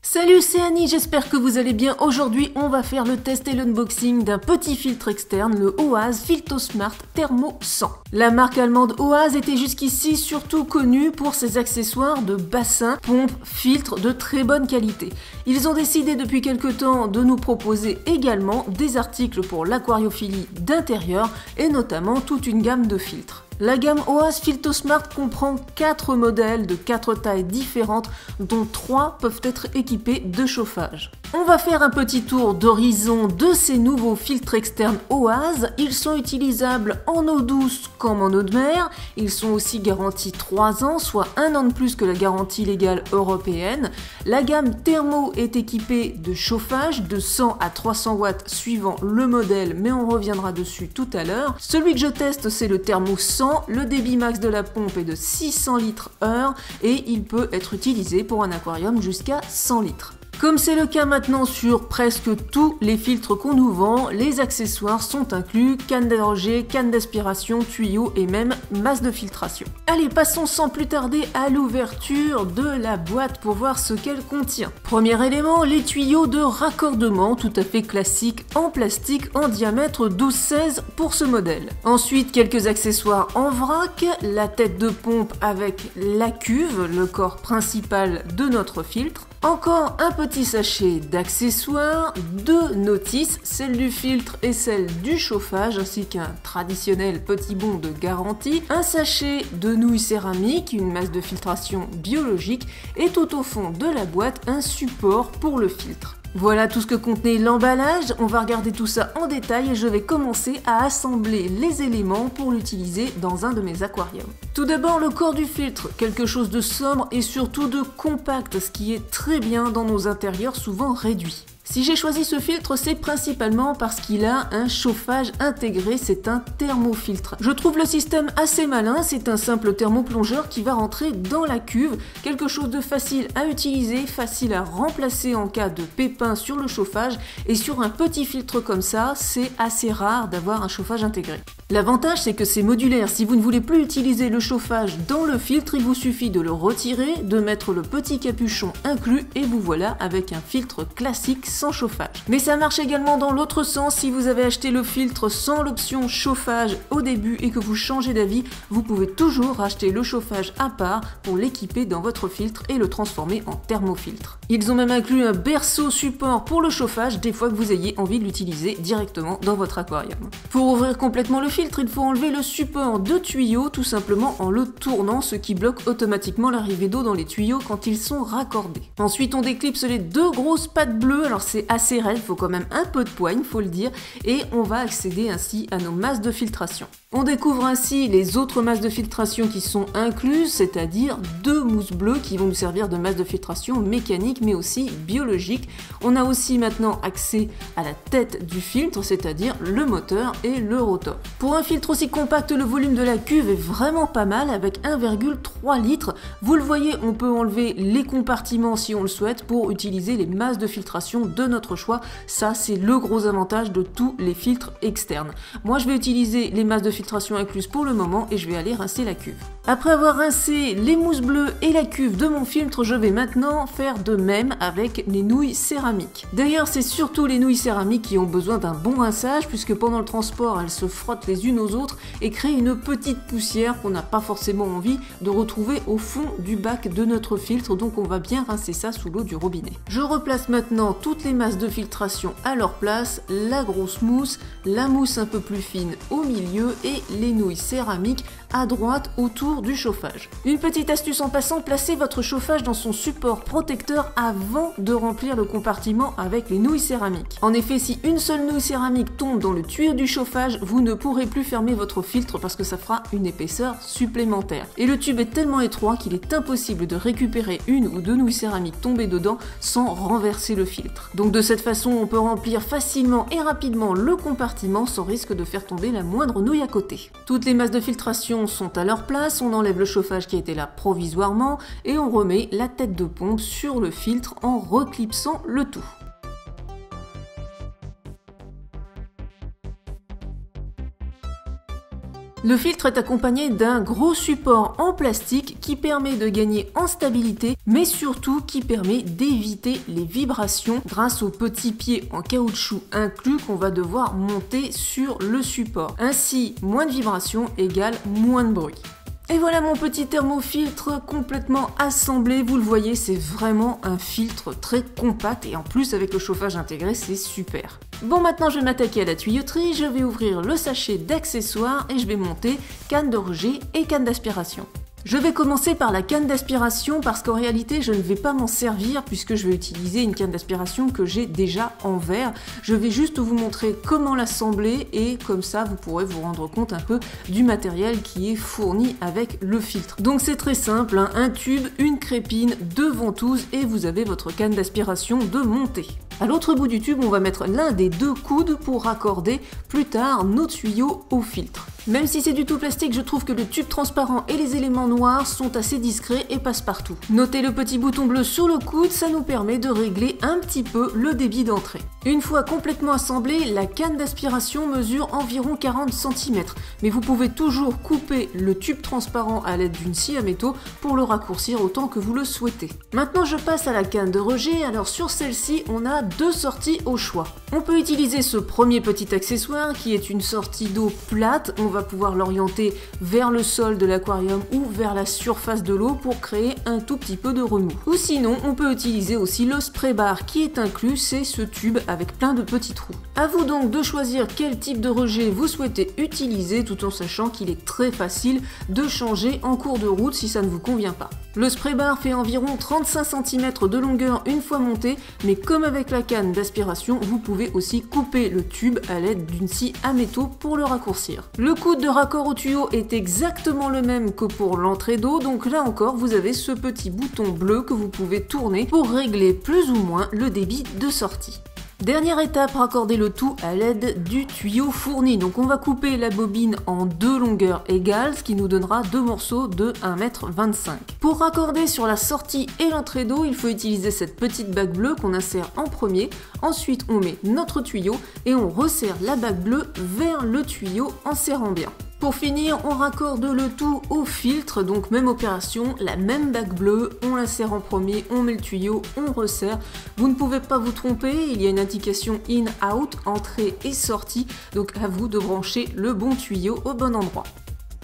Salut, c'est Annie, j'espère que vous allez bien. Aujourd'hui, on va faire le test et l'unboxing d'un petit filtre externe, le OAS Filtosmart Thermo 100. La marque allemande OAS était jusqu'ici surtout connue pour ses accessoires de bassin, pompe, filtre de très bonne qualité. Ils ont décidé depuis quelque temps de nous proposer également des articles pour l'aquariophilie d'intérieur et notamment toute une gamme de filtres. La gamme OAS Filtosmart comprend 4 modèles de 4 tailles différentes, dont 3 peuvent être équipés de chauffage. On va faire un petit tour d'horizon de ces nouveaux filtres externes OAS. Ils sont utilisables en eau douce comme en eau de mer. Ils sont aussi garantis 3 ans, soit 1 an de plus que la garantie légale européenne. La gamme Thermo est équipée de chauffage de 100 à 300 watts suivant le modèle, mais on reviendra dessus tout à l'heure. Celui que je teste, c'est le Thermo 100. Le débit max de la pompe est de 600 litres heure et il peut être utilisé pour un aquarium jusqu'à 100 litres. Comme c'est le cas maintenant sur presque tous les filtres qu'on nous vend, les accessoires sont inclus, canne d'allergie, canne d'aspiration, tuyaux et même masse de filtration. Allez, passons sans plus tarder à l'ouverture de la boîte pour voir ce qu'elle contient. Premier élément, les tuyaux de raccordement tout à fait classiques en plastique en diamètre 12-16 pour ce modèle. Ensuite, quelques accessoires en vrac, la tête de pompe avec la cuve, le corps principal de notre filtre. Encore un petit sachet d'accessoires, 2 notices, celle du filtre et celle du chauffage, ainsi qu'un traditionnel petit bon de garantie, un sachet de nouilles céramiques, une masse de filtration biologique et tout au fond de la boîte un support pour le filtre. Voilà tout ce que contenait l'emballage, on va regarder tout ça en détail et je vais commencer à assembler les éléments pour l'utiliser dans un de mes aquariums. Tout d'abord le corps du filtre, quelque chose de sobre et surtout de compact, ce qui est très bien dans nos intérieurs souvent réduits. Si j'ai choisi ce filtre, c'est principalement parce qu'il a un chauffage intégré, c'est un thermofiltre. Je trouve le système assez malin, c'est un simple thermoplongeur qui va rentrer dans la cuve, quelque chose de facile à utiliser, facile à remplacer en cas de pépin sur le chauffage, et sur un petit filtre comme ça, c'est assez rare d'avoir un chauffage intégré. L'avantage, c'est que c'est modulaire. Si vous ne voulez plus utiliser le chauffage dans le filtre, il vous suffit de le retirer, de mettre le petit capuchon inclus et vous voilà avec un filtre classique sans chauffage. Mais ça marche également dans l'autre sens. Si vous avez acheté le filtre sans l'option chauffage au début et que vous changez d'avis, vous pouvez toujours racheter le chauffage à part pour l'équiper dans votre filtre et le transformer en thermofiltre. Ils ont même inclus un berceau support pour le chauffage des fois que vous ayez envie de l'utiliser directement dans votre aquarium. Pour ouvrir complètement le filtre, il faut enlever le support de tuyau tout simplement en le tournant, ce qui bloque automatiquement l'arrivée d'eau dans les tuyaux quand ils sont raccordés. Ensuite, on déclipse les 2 grosses pattes bleues, alors c'est assez raide, il faut quand même un peu de poigne, faut le dire, et on va accéder ainsi à nos masses de filtration. On découvre ainsi les autres masses de filtration qui sont incluses, c'est-à-dire 2 mousses bleues qui vont nous servir de masse de filtration mécanique mais aussi biologique. On a aussi maintenant accès à la tête du filtre, c'est-à-dire le moteur et le rotor. Pour un filtre aussi compact, le volume de la cuve est vraiment pas mal avec 1,3 litres. Vous le voyez, on peut enlever les compartiments si on le souhaite pour utiliser les masses de filtration de notre choix. Ça, c'est le gros avantage de tous les filtres externes. Moi, je vais utiliser les masses de filtration incluses pour le moment et je vais aller rincer la cuve. Après avoir rincé les mousses bleues et la cuve de mon filtre, je vais maintenant faire de même avec les nouilles céramiques. D'ailleurs, c'est surtout les nouilles céramiques qui ont besoin d'un bon rinçage puisque pendant le transport, elles se frottent les unes aux autres et créent une petite poussière qu'on n'a pas forcément envie de retrouver au fond du bac de notre filtre, donc on va bien rincer ça sous l'eau du robinet. Je replace maintenant toutes les masses de filtration à leur place, la grosse mousse, la mousse un peu plus fine au milieu et les nouilles céramiques à droite autour du chauffage. Une petite astuce en passant, placez votre chauffage dans son support protecteur avant de remplir le compartiment avec les nouilles céramiques. En effet, si une seule nouille céramique tombe dans le tuyau du chauffage, vous ne pourrez plus fermer votre filtre parce que ça fera une épaisseur supplémentaire. Et le tube est tellement étroit qu'il est impossible de récupérer 1 ou 2 nouilles céramiques tombées dedans sans renverser le filtre. Donc de cette façon, on peut remplir facilement et rapidement le compartiment sans risque de faire tomber la moindre nouille à côté. Toutes les masses de filtration sont à leur place, on enlève le chauffage qui était là provisoirement et on remet la tête de pompe sur le filtre en reclipsant le tout. Le filtre est accompagné d'un gros support en plastique qui permet de gagner en stabilité, mais surtout qui permet d'éviter les vibrations grâce aux petits pieds en caoutchouc inclus qu'on va devoir monter sur le support. Ainsi, moins de vibrations égale moins de bruit. Et voilà mon petit thermofiltre complètement assemblé, vous le voyez, c'est vraiment un filtre très compact et en plus avec le chauffage intégré, c'est super. Bon, maintenant je vais m'attaquer à la tuyauterie, je vais ouvrir le sachet d'accessoires et je vais monter canne de rejet et canne d'aspiration. Je vais commencer par la canne d'aspiration parce qu'en réalité je ne vais pas m'en servir puisque je vais utiliser une canne d'aspiration que j'ai déjà en verre. Je vais juste vous montrer comment l'assembler et comme ça vous pourrez vous rendre compte un peu du matériel qui est fourni avec le filtre. Donc c'est très simple, hein, un tube, une crépine, deux ventouses et vous avez votre canne d'aspiration de montée. À l'autre bout du tube, on va mettre l'un des deux coudes pour raccorder plus tard nos tuyaux au filtre. Même si c'est du tout plastique, je trouve que le tube transparent et les éléments noirs sont assez discrets et passent partout. Notez le petit bouton bleu sur le coude, ça nous permet de régler un petit peu le débit d'entrée. Une fois complètement assemblée, la canne d'aspiration mesure environ 40 cm, mais vous pouvez toujours couper le tube transparent à l'aide d'une scie à métaux pour le raccourcir autant que vous le souhaitez. Maintenant je passe à la canne de rejet, alors sur celle-ci on a deux sorties au choix. On peut utiliser ce premier petit accessoire qui est une sortie d'eau plate, on va pouvoir l'orienter vers le sol de l'aquarium ou vers la surface de l'eau pour créer un tout petit peu de remous. Ou sinon, on peut utiliser aussi le spray bar qui est inclus, c'est ce tube avec plein de petits trous. À vous donc de choisir quel type de rejet vous souhaitez utiliser tout en sachant qu'il est très facile de changer en cours de route si ça ne vous convient pas. Le spray bar fait environ 35 cm de longueur une fois monté, mais comme avec la canne d'aspiration, vous pouvez aussi couper le tube à l'aide d'une scie à métaux pour le raccourcir. Le coude de raccord au tuyau est exactement le même que pour l'entrée d'eau, donc là encore vous avez ce petit bouton bleu que vous pouvez tourner pour régler plus ou moins le débit de sortie. Dernière étape, raccorder le tout à l'aide du tuyau fourni. Donc on va couper la bobine en deux longueurs égales, ce qui nous donnera deux morceaux de 1,25 m. Pour raccorder sur la sortie et l'entrée d'eau, il faut utiliser cette petite bague bleue qu'on insère en premier. Ensuite on met notre tuyau et on resserre la bague bleue vers le tuyau en serrant bien. Pour finir, on raccorde le tout au filtre, donc même opération, la même bague bleue, on l'insère en premier, on met le tuyau, on resserre. Vous ne pouvez pas vous tromper, il y a une indication in-out, entrée et sortie, donc à vous de brancher le bon tuyau au bon endroit.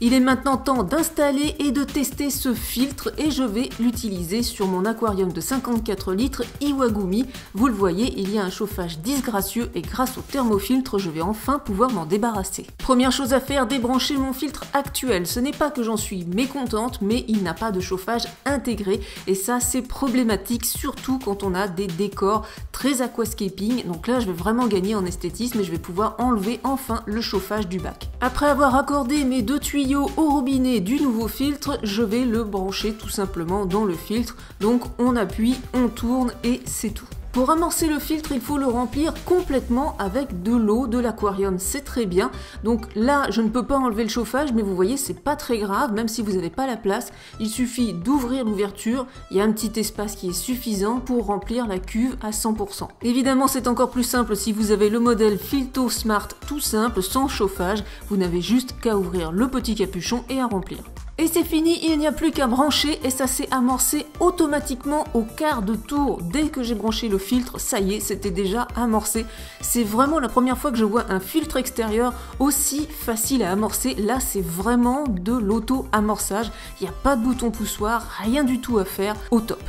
Il est maintenant temps d'installer et de tester ce filtre et je vais l'utiliser sur mon aquarium de 54 litres Iwagumi. Vous le voyez, il y a un chauffage disgracieux et grâce au thermofiltre, je vais enfin pouvoir m'en débarrasser. Première chose à faire, débrancher mon filtre actuel. Ce n'est pas que j'en suis mécontente, mais il n'a pas de chauffage intégré et ça c'est problématique, surtout quand on a des décors très aquascaping. Donc là, je vais vraiment gagner en esthétisme et je vais pouvoir enlever enfin le chauffage du bac. Après avoir accordé mes deux tuyaux au robinet du nouveau filtre, je vais le brancher tout simplement dans le filtre. Donc on appuie, on tourne et c'est tout. Pour amorcer le filtre, il faut le remplir complètement avec de l'eau de l'aquarium, c'est très bien. Donc là, je ne peux pas enlever le chauffage, mais vous voyez, c'est pas très grave, même si vous n'avez pas la place. Il suffit d'ouvrir l'ouverture, il y a un petit espace qui est suffisant pour remplir la cuve à 100%. Évidemment, c'est encore plus simple si vous avez le modèle Filto Smart tout simple, sans chauffage. Vous n'avez juste qu'à ouvrir le petit capuchon et à remplir. Et c'est fini, il n'y a plus qu'à brancher et ça s'est amorcé automatiquement au quart de tour. Dès que j'ai branché le filtre, ça y est, c'était déjà amorcé. C'est vraiment la première fois que je vois un filtre extérieur aussi facile à amorcer. Là, c'est vraiment de l'auto-amorçage. Il n'y a pas de bouton poussoir, rien du tout à faire, au top.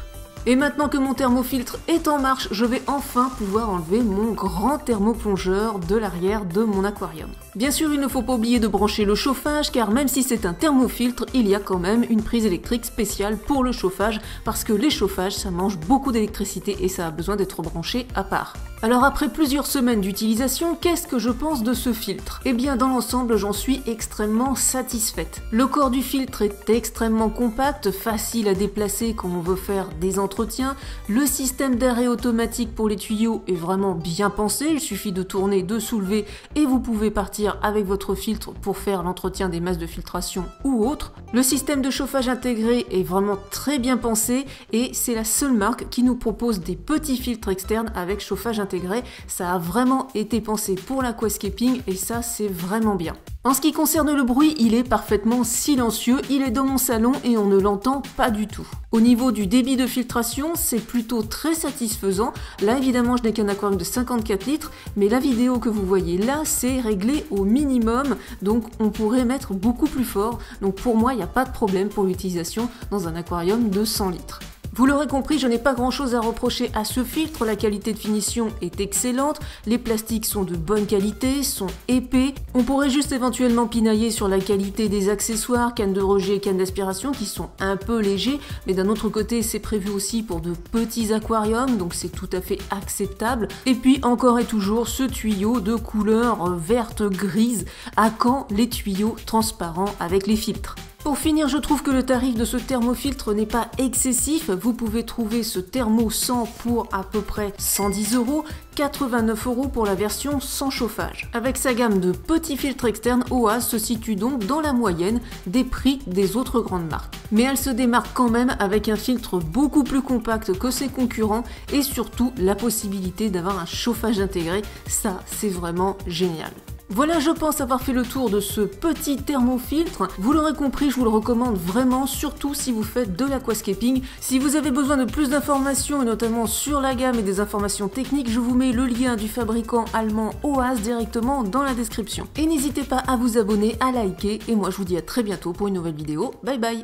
Et maintenant que mon thermofiltre est en marche, je vais enfin pouvoir enlever mon grand thermoplongeur de l'arrière de mon aquarium. Bien sûr, il ne faut pas oublier de brancher le chauffage car même si c'est un thermofiltre, il y a quand même une prise électrique spéciale pour le chauffage parce que les chauffages, ça mange beaucoup d'électricité et ça a besoin d'être branché à part. Alors après plusieurs semaines d'utilisation, qu'est-ce que je pense de ce filtre? Eh bien dans l'ensemble, j'en suis extrêmement satisfaite. Le corps du filtre est extrêmement compact, facile à déplacer quand on veut faire des entretiens. Le système d'arrêt automatique pour les tuyaux est vraiment bien pensé, il suffit de tourner, de soulever et vous pouvez partir avec votre filtre pour faire l'entretien des masses de filtration ou autre. Le système de chauffage intégré est vraiment très bien pensé et c'est la seule marque qui nous propose des petits filtres externes avec chauffage intégré. intégré. Ça a vraiment été pensé pour l'aquascaping et ça c'est vraiment bien. En ce qui concerne le bruit, il est parfaitement silencieux, il est dans mon salon et on ne l'entend pas du tout. Au niveau du débit de filtration, c'est plutôt très satisfaisant. Là évidemment je n'ai qu'un aquarium de 54 litres, mais la vidéo que vous voyez là, c'est réglé au minimum, donc on pourrait mettre beaucoup plus fort. Donc pour moi, il n'y a pas de problème pour l'utilisation dans un aquarium de 100 litres. Vous l'aurez compris, je n'ai pas grand chose à reprocher à ce filtre, la qualité de finition est excellente, les plastiques sont de bonne qualité, sont épais, on pourrait juste éventuellement pinailler sur la qualité des accessoires, cannes de rejet et cannes d'aspiration qui sont un peu légers, mais d'un autre côté c'est prévu aussi pour de petits aquariums, donc c'est tout à fait acceptable. Et puis encore et toujours ce tuyau de couleur verte grise, à quand les tuyaux transparents avec les filtres? Pour finir, je trouve que le tarif de ce thermofiltre n'est pas excessif. Vous pouvez trouver ce thermo 100 pour à peu près 110 €, 89 € pour la version sans chauffage. Avec sa gamme de petits filtres externes, OAS se situe donc dans la moyenne des prix des autres grandes marques. Mais elle se démarque quand même avec un filtre beaucoup plus compact que ses concurrents et surtout la possibilité d'avoir un chauffage intégré. Ça, c'est vraiment génial. Voilà, je pense avoir fait le tour de ce petit thermofiltre. Vous l'aurez compris, je vous le recommande vraiment, surtout si vous faites de l'aquascaping. Si vous avez besoin de plus d'informations, et notamment sur la gamme et des informations techniques, je vous mets le lien du fabricant allemand OAS directement dans la description. Et n'hésitez pas à vous abonner, à liker, et moi je vous dis à très bientôt pour une nouvelle vidéo. Bye bye!